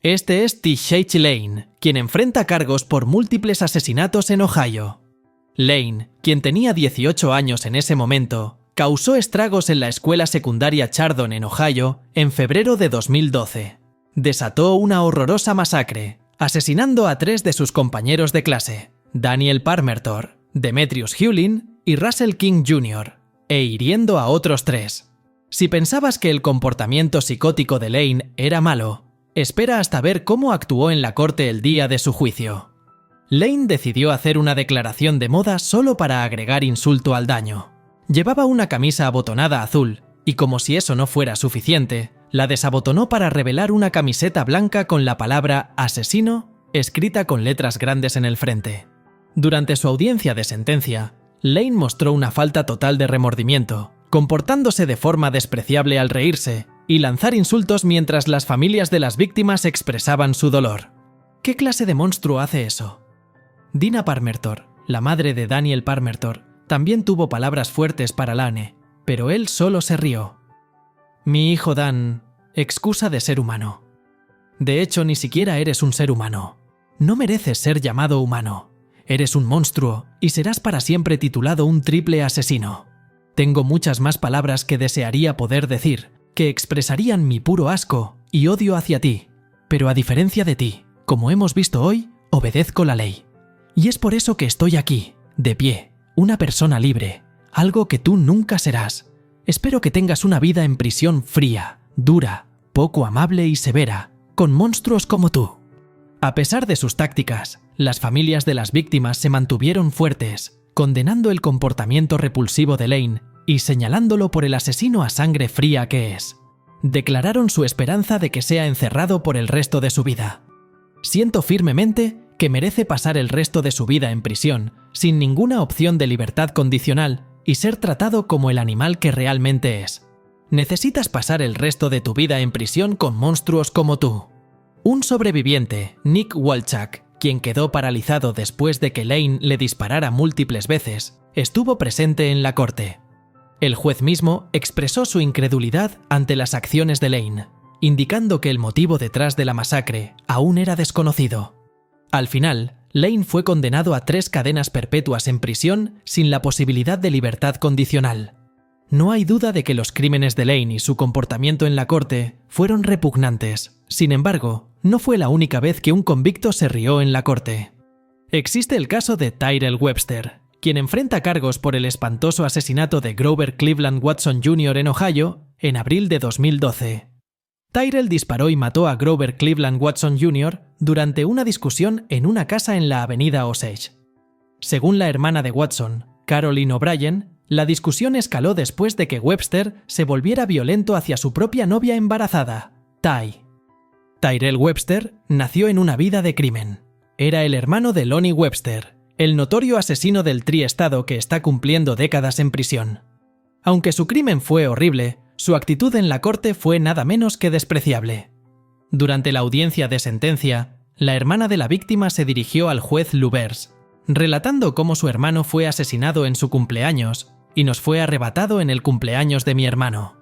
Este es Tishache Lane, quien enfrenta cargos por múltiples asesinatos en Ohio. Lane, quien tenía 18 años en ese momento, causó estragos en la escuela secundaria Chardon en Ohio en febrero de 2012. Desató una horrorosa masacre, asesinando a 3 de sus compañeros de clase, Daniel Parmertor, Demetrius Hewlin y Russell King Jr., e hiriendo a otros 3. Si pensabas que el comportamiento psicótico de Lane era malo, espera hasta ver cómo actuó en la corte el día de su juicio. Lane decidió hacer una declaración de moda solo para agregar insulto al daño. Llevaba una camisa abotonada azul, y como si eso no fuera suficiente, la desabotonó para revelar una camiseta blanca con la palabra asesino escrita con letras grandes en el frente. Durante su audiencia de sentencia, Lane mostró una falta total de remordimiento, comportándose de forma despreciable al reírse y lanzar insultos mientras las familias de las víctimas expresaban su dolor. ¿Qué clase de monstruo hace eso? Dina Parmertor, la madre de Daniel Parmertor, también tuvo palabras fuertes para Lane, pero él solo se rió. Mi hijo Dan, excusa de ser humano. De hecho, ni siquiera eres un ser humano. No mereces ser llamado humano. Eres un monstruo y serás para siempre titulado un triple asesino. Tengo muchas más palabras que desearía poder decir, que expresarían mi puro asco y odio hacia ti, pero a diferencia de ti, como hemos visto hoy, obedezco la ley. Y es por eso que estoy aquí, de pie, una persona libre, algo que tú nunca serás. Espero que tengas una vida en prisión fría, dura, poco amable y severa, con monstruos como tú. A pesar de sus tácticas, las familias de las víctimas se mantuvieron fuertes, condenando el comportamiento repulsivo de Lane y señalándolo por el asesino a sangre fría que es. Declararon su esperanza de que sea encerrado por el resto de su vida. Siento firmemente que merece pasar el resto de su vida en prisión, sin ninguna opción de libertad condicional y ser tratado como el animal que realmente es. Necesitas pasar el resto de tu vida en prisión con monstruos como tú. Un sobreviviente, Nick Walchuk, quien quedó paralizado después de que Lane le disparara múltiples veces, estuvo presente en la corte. El juez mismo expresó su incredulidad ante las acciones de Lane, indicando que el motivo detrás de la masacre aún era desconocido. Al final, Lane fue condenado a 3 cadenas perpetuas en prisión sin la posibilidad de libertad condicional. No hay duda de que los crímenes de Lane y su comportamiento en la corte fueron repugnantes. Sin embargo, no fue la única vez que un convicto se rió en la corte. Existe el caso de Tyrell Webster, quien enfrenta cargos por el espantoso asesinato de Grover Cleveland Watson Jr. en Ohio en abril de 2012. Tyrell disparó y mató a Grover Cleveland Watson Jr. durante una discusión en una casa en la avenida Osage. Según la hermana de Watson, Caroline O'Brien, la discusión escaló después de que Webster se volviera violento hacia su propia novia embarazada, Ty. Tyrell Webster nació en una vida de crimen. Era el hermano de Lonnie Webster, el notorio asesino del Tri-Estado que está cumpliendo décadas en prisión. Aunque su crimen fue horrible, su actitud en la corte fue nada menos que despreciable. Durante la audiencia de sentencia, la hermana de la víctima se dirigió al juez Lubers, relatando cómo su hermano fue asesinado en su cumpleaños y nos fue arrebatado en el cumpleaños de mi hermano.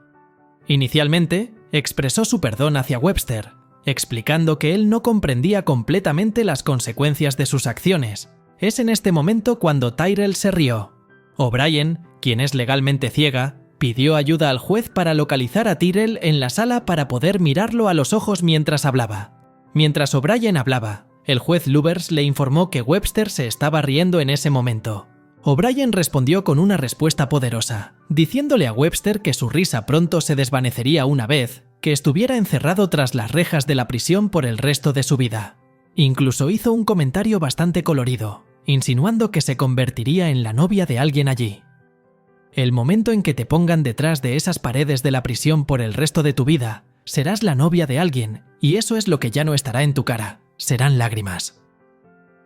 Inicialmente, expresó su perdón hacia Webster, explicando que él no comprendía completamente las consecuencias de sus acciones. Es en este momento cuando Tyrell se rió. O'Brien, quien es legalmente ciega, pidió ayuda al juez para localizar a Tyrell en la sala para poder mirarlo a los ojos mientras hablaba. Mientras O'Brien hablaba, el juez Lubers le informó que Webster se estaba riendo en ese momento. O'Brien respondió con una respuesta poderosa, diciéndole a Webster que su risa pronto se desvanecería una vez que estuviera encerrado tras las rejas de la prisión por el resto de su vida. Incluso hizo un comentario bastante colorido, insinuando que se convertiría en la novia de alguien allí. El momento en que te pongan detrás de esas paredes de la prisión por el resto de tu vida, serás la novia de alguien, y eso es lo que ya no estará en tu cara, serán lágrimas.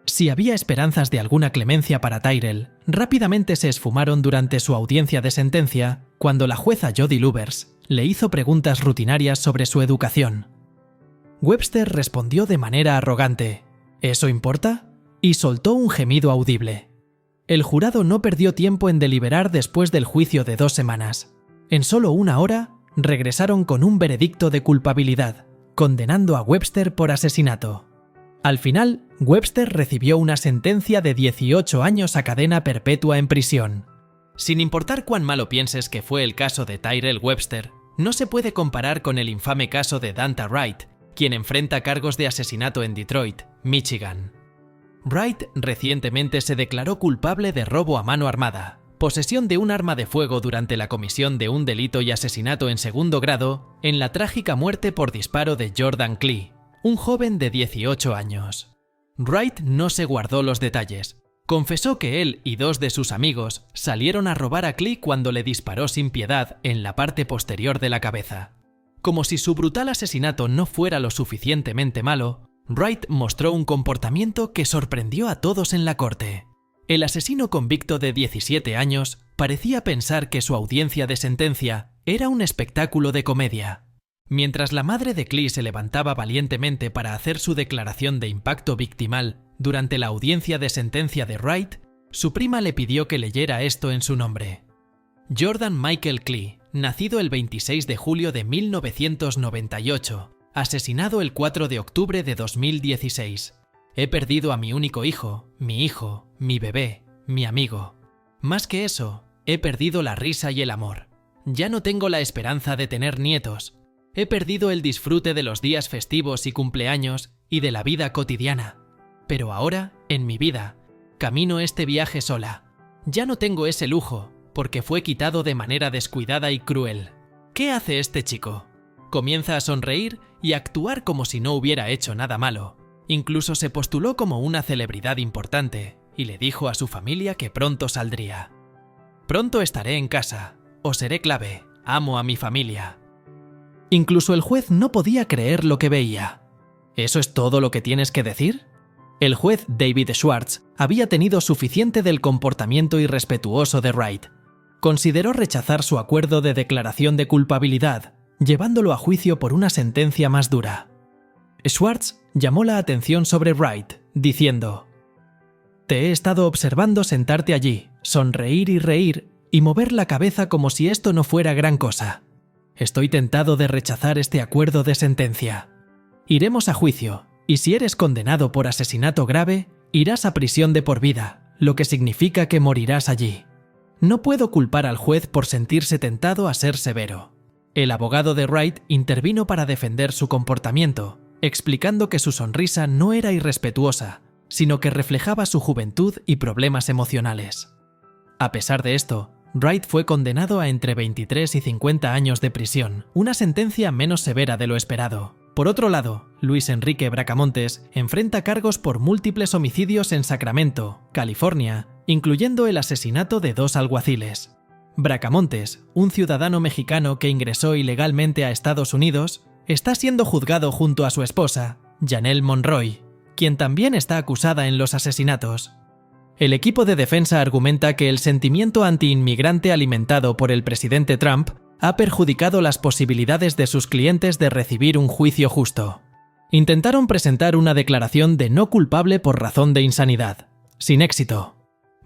Si había esperanzas de alguna clemencia para Tyrell, rápidamente se esfumaron durante su audiencia de sentencia cuando la jueza Jody Lubers le hizo preguntas rutinarias sobre su educación. Webster respondió de manera arrogante, ¿eso importa? Y soltó un gemido audible. El jurado no perdió tiempo en deliberar después del juicio de 2 semanas. En solo 1 hora, regresaron con un veredicto de culpabilidad, condenando a Webster por asesinato. Al final, Webster recibió una sentencia de 18 años a cadena perpetua en prisión. Sin importar cuán malo pienses que fue el caso de Tyrell Webster, no se puede comparar con el infame caso de Dante Wright, quien enfrenta cargos de asesinato en Detroit, Michigan. Wright recientemente se declaró culpable de robo a mano armada, posesión de un arma de fuego durante la comisión de un delito y asesinato en segundo grado en la trágica muerte por disparo de Jordan Klee, un joven de 18 años. Wright no se guardó los detalles. Confesó que él y 2 de sus amigos salieron a robar a Klee cuando le disparó sin piedad en la parte posterior de la cabeza. Como si su brutal asesinato no fuera lo suficientemente malo, Wright mostró un comportamiento que sorprendió a todos en la corte. El asesino convicto de 17 años parecía pensar que su audiencia de sentencia era un espectáculo de comedia. Mientras la madre de Klee se levantaba valientemente para hacer su declaración de impacto victimal durante la audiencia de sentencia de Wright, su prima le pidió que leyera esto en su nombre. Jordan Michael Klee, nacido el 26 de julio de 1998, asesinado el 4 de octubre de 2016. He perdido a mi único hijo, mi bebé, mi amigo. Más que eso, he perdido la risa y el amor. Ya no tengo la esperanza de tener nietos. He perdido el disfrute de los días festivos y cumpleaños y de la vida cotidiana. Pero ahora, en mi vida, camino este viaje sola. Ya no tengo ese lujo, porque fue quitado de manera descuidada y cruel. ¿Qué hace este chico? Comienza a sonreír y a actuar como si no hubiera hecho nada malo. Incluso se postuló como una celebridad importante y le dijo a su familia que pronto saldría. Pronto estaré en casa. Os seré clave. Amo a mi familia. Incluso el juez no podía creer lo que veía. ¿Eso es todo lo que tienes que decir? El juez David Schwartz había tenido suficiente del comportamiento irrespetuoso de Wright. Consideró rechazar su acuerdo de declaración de culpabilidad, llevándolo a juicio por una sentencia más dura. Schwartz llamó la atención sobre Wright, diciendo: «Te he estado observando sentarte allí, sonreír y reír y mover la cabeza como si esto no fuera gran cosa. Estoy tentado de rechazar este acuerdo de sentencia. Iremos a juicio, y si eres condenado por asesinato grave, irás a prisión de por vida, lo que significa que morirás allí. No puedo culpar al juez por sentirse tentado a ser severo». El abogado de Wright intervino para defender su comportamiento, explicando que su sonrisa no era irrespetuosa, sino que reflejaba su juventud y problemas emocionales. A pesar de esto, Wright fue condenado a entre 23 y 50 años de prisión, una sentencia menos severa de lo esperado. Por otro lado, Luis Enrique Bracamontes enfrenta cargos por múltiples homicidios en Sacramento, California, incluyendo el asesinato de 2 alguaciles. Bracamontes, un ciudadano mexicano que ingresó ilegalmente a Estados Unidos, está siendo juzgado junto a su esposa, Janelle Monroy, quien también está acusada en los asesinatos. El equipo de defensa argumenta que el sentimiento anti-inmigrante alimentado por el presidente Trump ha perjudicado las posibilidades de sus clientes de recibir un juicio justo. Intentaron presentar una declaración de no culpable por razón de insanidad, sin éxito.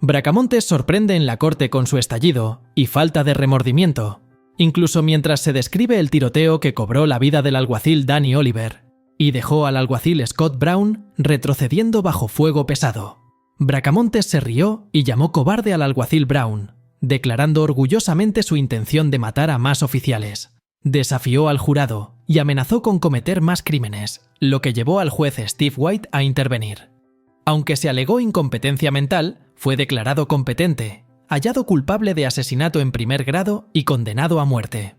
Bracamontes sorprende en la corte con su estallido y falta de remordimiento, incluso mientras se describe el tiroteo que cobró la vida del alguacil Danny Oliver y dejó al alguacil Scott Brown retrocediendo bajo fuego pesado. Bracamontes se rió y llamó cobarde al alguacil Brown, declarando orgullosamente su intención de matar a más oficiales. Desafió al jurado y amenazó con cometer más crímenes, lo que llevó al juez Steve White a intervenir. Aunque se alegó incompetencia mental, fue declarado competente, hallado culpable de asesinato en primer grado y condenado a muerte.